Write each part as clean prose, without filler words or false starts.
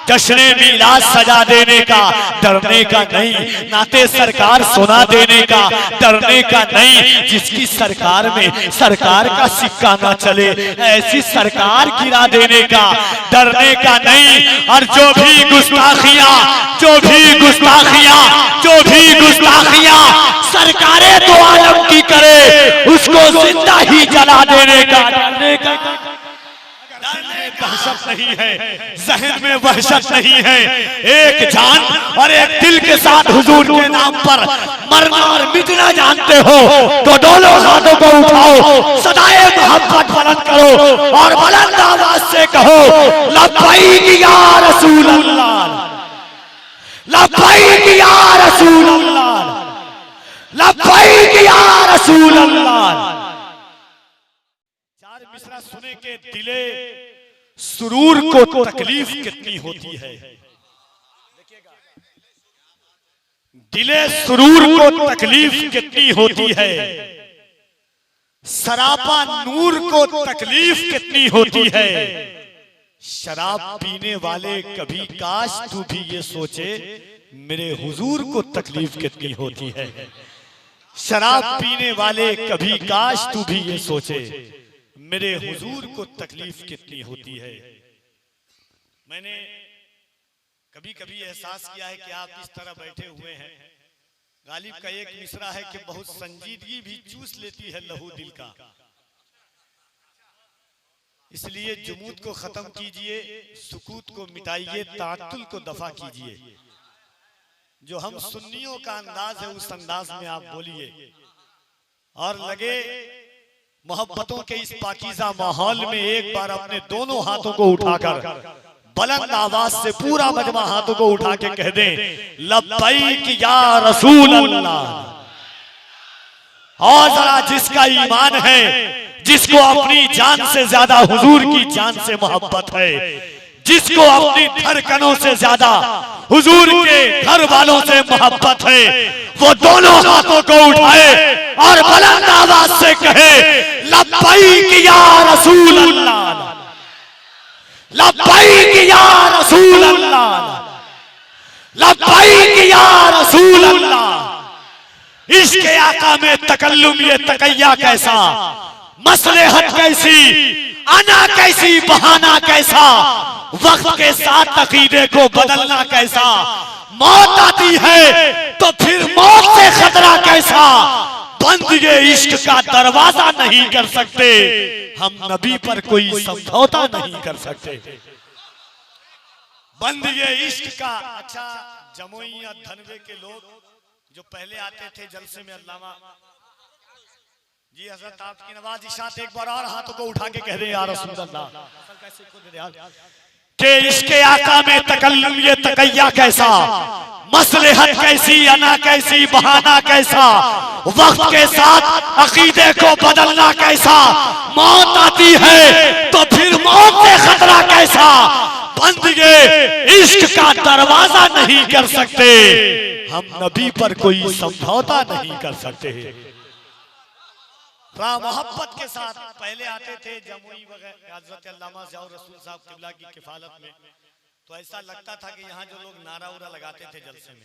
जश्न मिलाद सजा देने का डरने का नहीं, नाते सरकार सुना देने का डरने का नहीं, जिसकी सरकार में सरकार का सिक्का ना चले ऐसी सरकार गिरा देने का डरने का नहीं। और जो भी गुस्ताखियां सरकारें तो आलम की करे उसको जिंदा ही जला देने का डरने का वहशत नहीं है, जहन में वहशत नहीं है। एक जान और एक दिल के साथ हुजूर के नाम पर मरना और मिटना जानते हो तो दोनों हाथों को उठाओ, सदाए मोहब्बत बुलंद करो और बुलंद आवाज से कहो लब्बैक या रसूल अल्लाह, लब्बैक या रसूल अल्लाह, लब्बैक या रसूल अल्लाह। चार मिसरा सुने के दिले सुरूर को तकलीफ कितनी होती है, दिले सुरूर को तकलीफ कितनी होती है, सरापा नूर को तकलीफ कितनी होती है। शराब पीने वाले कभी काश तू भी ये सोचे मेरे हुजूर को तकलीफ कितनी होती है। शराब पीने वाले कभी काश तू भी ये सोचे मेरे हुजूर को तकलीफ कितनी होती है। मैंने कभी कभी एहसास किया है कि आप इस तरह बैठे हुए हैं, गालिब का एक मिसरा है कि बहुत संजीदगी भी चूस लेती है लहू दिल का, इसलिए जुमूद को खत्म कीजिए, सुकूत को मिटाइए, तातुल को दफा कीजिए। जो हम सुन्नियों का अंदाज है उस अंदाज में आप बोलिए और लगे मोहब्बतों के इस पाकीज़ा माहौल में एक बार अपने दोनों हाथों को उठाकर बुलंद आवाज से पूरा मजमा हाथों को उठा के कह दे लब्बैक या रसूल अल्लाह। और जरा जिसका ईमान है, जिसको अपनी जान से ज्यादा हुजूर की जान से मोहब्बत है, जिसको अपनी धड़कनों से ज्यादा हुजूर के घर वालों से मोहब्बत है, वो दोनों हाथों को उठाए और बुलंद आवाज से कहे लब्बैक या रसूल अल्लाह, लब्बैक या रसूल अल्लाह, लब्बैक या रसूल अल्लाह। इश्क आका में तकल्लुम ये तकैया कैसा, मसलहत कैसी, आना कैसी, बहाना कैसा, वक्त के साथ अकीदे को बदलना कैसा, मौत आती है तो फिर मौत से खतरा कैसा, बंद ये इश्क का दरवाजा नहीं कर सकते, हम नबी पर कोई समझौता नहीं कर सकते। बंद ये इश्क का। अच्छा, जमुई या धनवे के लोग जो पहले आते थे जलसे में, अल्लामा जी हजरत आपकी नवाज इशात एक बार और हाथों को उठा के कह रहे या रसूल अल्लाह के इसके आका में तकल्लुम ये तकैया कैसा, मसलहत कैसी, अना कैसी, बहाना कैसा, वक्त के साथ अकीदे को बदलना कैसा, मौत आती है तो फिर मौत से खतरा कैसा, बंद ये इश्क का दरवाजा नहीं कर सकते, हम नबी पर कोई समझौता नहीं कर सकते। मोहब्बत के साथ पहले आते थे जमुई वगैरह हजरत अल्लामा ज़ियाउर रसूल साहब किबला की किफालत में, तो ऐसा लगता था कि यहाँ जो लोग नारा उरा लगाते थे जलसे में,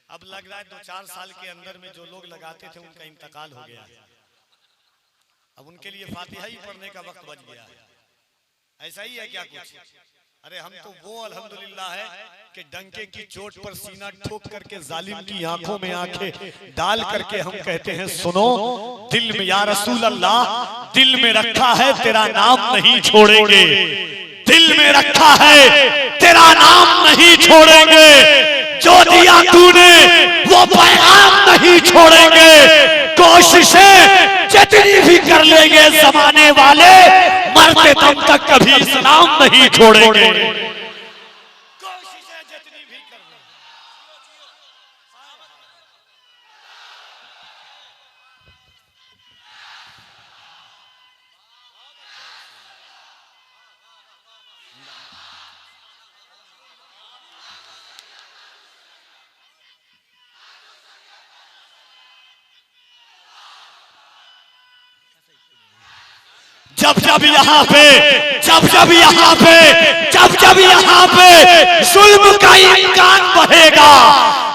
अब लग रहा है 2-4 साल के अंदर में जो लोग लगाते थे उनका इंतकाल हो गया है, अब उनके लिए फातिहा ही पढ़ने का वक्त बच गया है। ऐसा ही है क्या कुछ? अरे हम तो वो अल्हम्दुलिल्लाह है कि डंके की चोट पर सीना ठोक करके जालिम की आंखों में आंखें डाल करके हम कहते हैं सुनो दिल में या रसूल अल्लाह, दिल में रखा है तेरा नाम नहीं छोड़ेंगे, दिल में रखा है तेरा नाम नहीं छोड़ेंगे, जो दिया तूने वो पैगाम नहीं छोड़ेंगे, कोशिशें जितनी भी कर लेंगे जमाने वाले मरते दम तक कभी इस्लाम नहीं छोड़ेंगे। कोशिशें जितनी भी कर लेंगे। जब जब यहाँ पे जुल्म का इम्कान बढ़ेगा,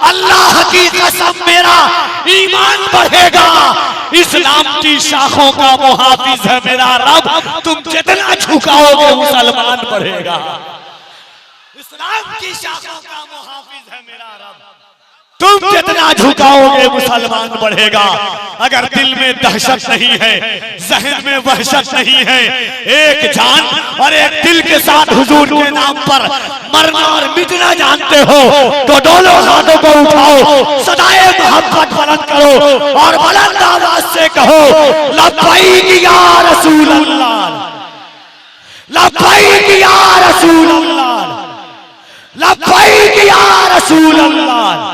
अल्लाह की कसम मेरा ईमान बढ़ेगा। इस्लाम की शाखों का मुहाफिज है मेरा रब, तुम जितना झुकाओगे मुसलमान बढ़ेगा। इस्लाम की शाखों का मुहाफिज है मेरा रब, तुम जितना झुकाओगे मुसलमान बढ़ेगा। अगर दिल में दहशत नहीं है, जहन में वहशत नहीं है, एक जान और एक दिल के साथ हुजूर के नाम पर मरना और मिटना जानते हो, तो दोनों हाथों को उठाओ, सदाए मोहब्बत बुलंद करो और बुलंद आवाज से कहो, लब्बैक या रसूल अल्लाह, लब्बैक या रसूल अल्लाह, लब्बैक या रसूल अल्लाह।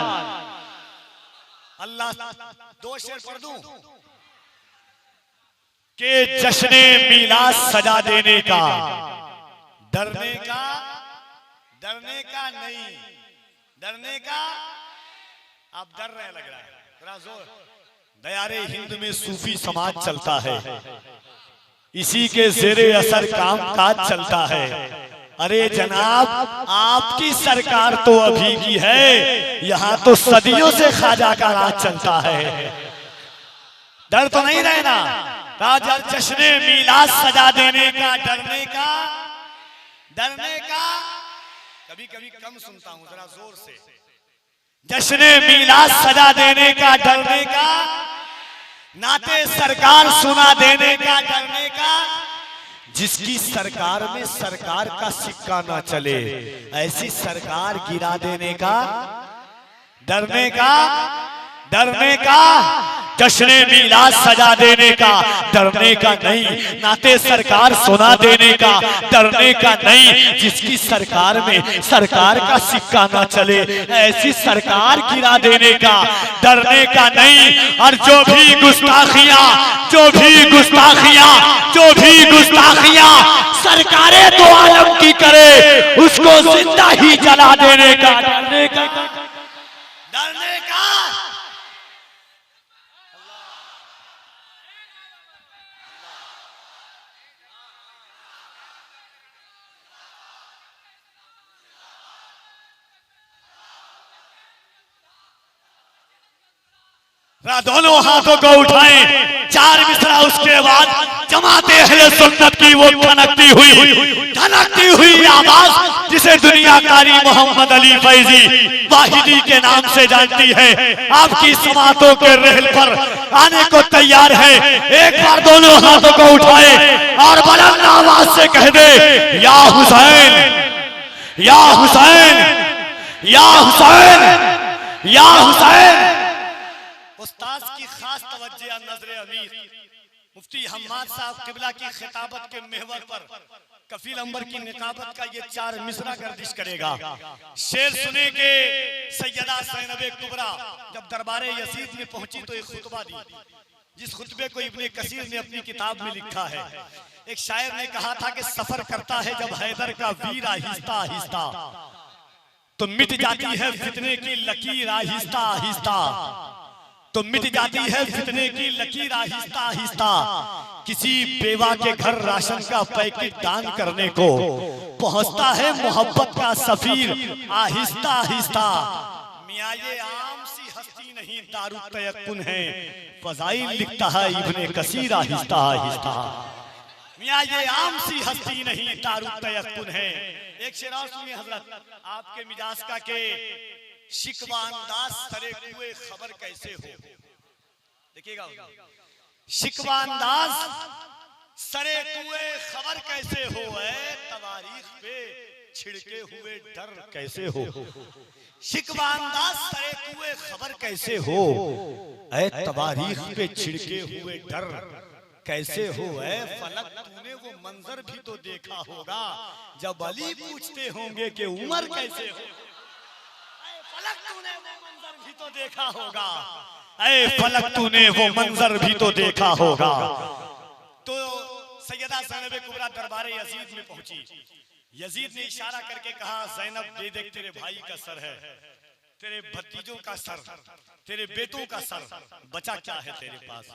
अल्लाह दो शेर पढ़ दूं के जश्ने मिलाद सजा देने का, डरने का नहीं, डरने का आप डर रहे लग रहा है, थोड़ा जोर। दयारे हिंद में सूफी समाज चलता है, इसी के जेरे असर काम काज चलता है। अरे जनाब, आपकी सरकार तो अभी की है, यहाँ तो सदियों से ख्वाजा का राज चलता है। डर तो नहीं रहना, राजा जश्ने मिलाद सजा देने का, डरने का कभी कभी कम सुनता हूं, जरा जोर से। जश्ने मिलाद सजा देने का, डरने का, नाते सरकार सुना देने का, डरने का। जिसकी सरकार में सरकार का सिक्का ना चले, ऐसी सरकार गिरा देने का, डरने का। जश्ने मिलाद सजा देने का, डरने का नहीं, नाते सरकार सुना देने का, डरने का नहीं। जिसकी सरकार में सरकार का सिक्का ना चले, ऐसी सरकार गिरा देने का, डरने का नहीं। और जो भी गुस्ताखियां सरकारें दो आलम की करे, उसको जिंदा ही जला देने का, डरने का। दोनों हाथों को उठाएं, चार मिसरा उसके बाद जमाते अहले सुन्नत की वो धनकती हुई आवाज, जिसे दुनिया कारी मोहम्मद अली फैजी वाहिदी के नाम से जानती है, आपकी समातों के रहल पर आने को तैयार है। एक बार दोनों हाथों को उठाए और बुलंद आवाज से कह दे, या हुसैन, या हुसैन, या हुसैन, या हुसैन। उस्ताद की खास तवज्जो नजरे अमीर मुफ्ती हम्माद साहब किबला की खिताबत के महवर पर कफील अंबर की निकाबत का ये चार मिसरा गर्दिश करेगा। शेर सुने के सैयदा ज़ैनब कुबरा जब दरबारे यजीद में पहुंची तो एक खुतबा दी, जिस खुतबे को इब्ने कसीर ने अपनी किताब में लिखा है। एक शायर ने कहा था कि सफर करता है जब हैदर का वीर आहिस्ता आहिस्ता, तो मिट जाती है फितने की लकीर आहिस्ता आहिस्ता, तो मिट जाती है फितने की लकीर आहिस्ता आहिस्ता। किसी बेवा के घर राशन का पैकेट दान करने को पहुंचता है मोहब्बत का सफीर आहिस्ता आहिस्ता। मियां ये आम सी हस्ती नहीं दारू तयक्कुन है, फज़ाइल लिखता है इब्ने कसीर आहिस्ता आहिस्ता। मियां ये आम सी हस्ती नहीं दारू तयक्कुन है। एक शेर और सुनिए हजरत, आपके मिजाज का के शिकवा अंदाज सरे कुए खबर कैसे हो, देखिएगा, शिकवा अंदाज सरे कुए खबर कैसे हो, तवारीख पे छिड़के हुए डर कैसे हो। शिकवा अंदाज सरे कुए खबर कैसे हो, तवारीख पे छिड़के हुए डर कैसे हो। फलक तूने वो मंजर भी तो देखा होगा, जब अली पूछते होंगे कि उमर कैसे हो। फलक तूने वो मंजर भी तो देखा होगा, फलक तूने वो मंजर भी तो देखा होगा। तो सैयदा ज़ैनब कुबरा दरबारे यजीद में पहुंची। यजीद ने इशारा करके कहा, ज़ैनब दे देख तेरे भाई का सर है, तेरे भतीजों का सर, तेरे बेटों का सर, बचा क्या है तेरे पास।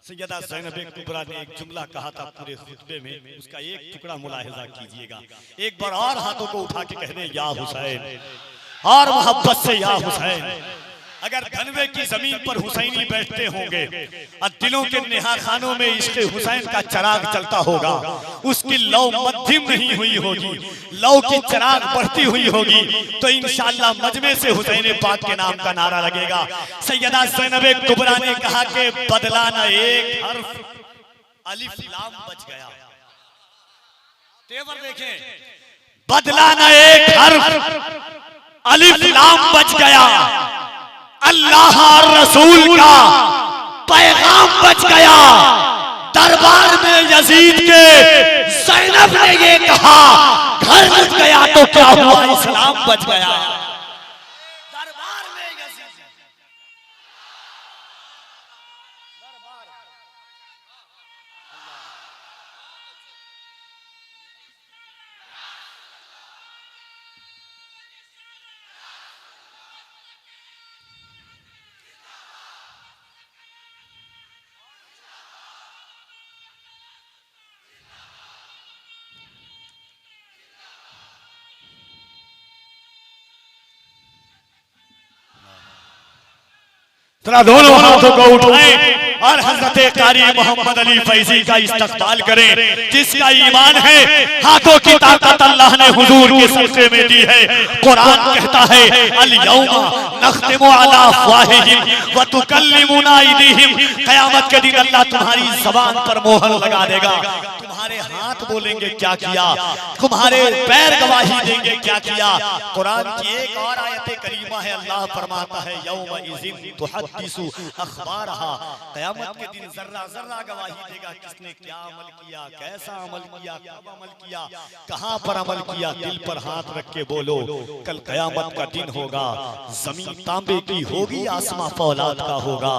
सैयदा ज़ैनब कुबरा ने एक जुमला कहा था पूरे खुतबे में, उसका एक टुकड़ा मुलाहिजा कीजिएगा। एक बार और हाथों को उठा के कहने या हुसैन, और मोहब्बत से या हुसैन। अगर धनवे की जमीन पर हुसैनी बैठते होंगे और दिलों के नेहा खानों में इश्क हुसैन का चराग चलता होगा, उसकी लौ मध्यम नहीं हुई होगी, लौ की चराग बढ़ती हुई होगी, तो इंशाअल्लाह मजमे से हुसैन पाक के नाम का नारा लगेगा। सैयदा ज़ैनब कुबरा ने कहा कि बदला न एक हर्फ, अलिफ लाम बच गया। तेवर देखें, बदला न एक हर्फ, अलिफ लाम बच गया, अल्लाह और रसूल का पैगाम बच गया। दरबार में यजीद के ज़ैनब ने ये कहा, घर बच गया तो क्या हुआ, इस्लाम बच गया। दरबार में यजीद जरा दोनों हाथों को उठाएं और हजरत कारी मोहम्मद अली फैजी का इस्तकबाल करें, जिसका ईमान है हाथों की ताकत अल्लाह ने हुजूर के सदक़े में दी है। कुरान कहता है अल यौमा नख्तिमु अला अफ़वाहिहिम व तुकल्लिमुना अयदीहिम, क़यामत के दिन अल्लाह तुम्हारी ज़बान पर मोहर लगा देगा, तुम्हारे हाथ बोलेंगे क्या किया, तुम्हारे पैर गवाही देंगे क्या किया। कुरान की एक और आयत करीमा है, अल्लाह फरमाता है यौमा इज़िन तुहद्दिसु अख़बारहा, क़यामत के दिन जर्रा जर्रा गवाही देगा किसने क्या अमल किया, कैसा अमल किया, कब अमल किया, कहां पर अमल किया। दिल पर हाथ रख के बोलो, कल क़यामत का दिन होगा, जमीन तांबे की होगी, आसमां फौलाद का होगा,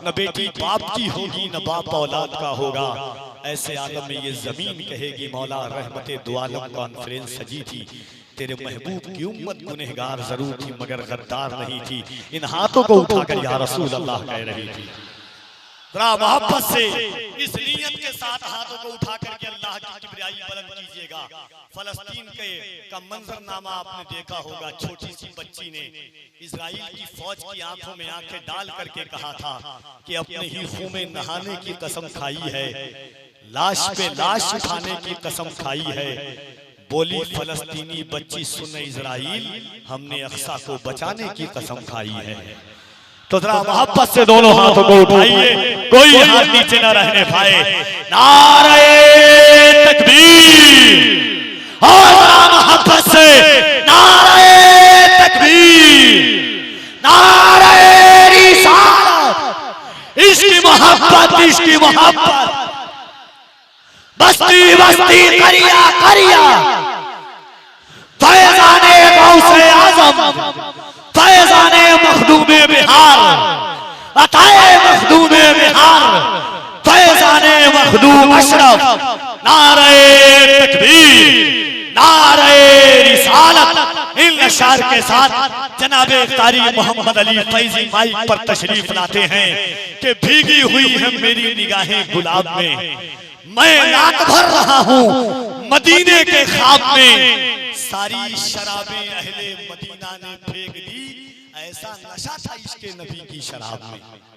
न बेटी बाप की होगी न बाप औलाद का होगा। ऐसे आलम में ये जमीन कहेगी मौला रहमते दो आलम कॉन्फ्रेंस सजी थी, तेरे महबूब की उम्मत गुनहगार जरूर थी मगर गद्दार नहीं थी। इन हाथों को उठाकर या रसूल अल्लाह कह रही थी। जरा मोहब्बत से इस नीयत के साथ हाथों को उठाकर के अल्लाह की किबरियाई बुलंद कीजिएगा। फलस्तीन का मंजरनामा आपने देखा होगा, छोटी सी बच्ची ने इजराइल की फौज की आंखों में आंखें डाल करके कहा था कि अपने ही खून में नहाने की कसम खाई है, लाश पे लाश उठाने की कसम खाई है। बोली फलस्तीनी बच्ची सुन इजराइल, हमने अक्सा को बचाने की कसम खाई है। तो जरा मोहब्बत से दोनों हाथों को उठाइए, कोई हाथ नीचे न रहने पाए। नारे तकबीर, और मोहब्बत से नारे तकबीर, नारे रिसालत, इसकी मोहब्बत, इसकी मोहब्बत। बस्ती बस्ती करिया करिया, फैज़ाने गौसे आज़म, फैज़ाने मखदूमे बिहार, अताए मखदूमे बिहार, फैज़ाने मखदूम अशरफ। नारे तकबीर, नारे रिसालत। इन अशार के साथ जनाबे कारी मोहम्मद अली फैजी माइक पर तशरीफ लाते हैं कि भीगी हुई है मेरी निगाहें गुलाब में, मैं नाक भर रहा हूँ मदीने के ख्वाब में, सारी शराबें अहले मदीना ने फेंक दी, ऐसा नशा था इसके नबी की शराब में।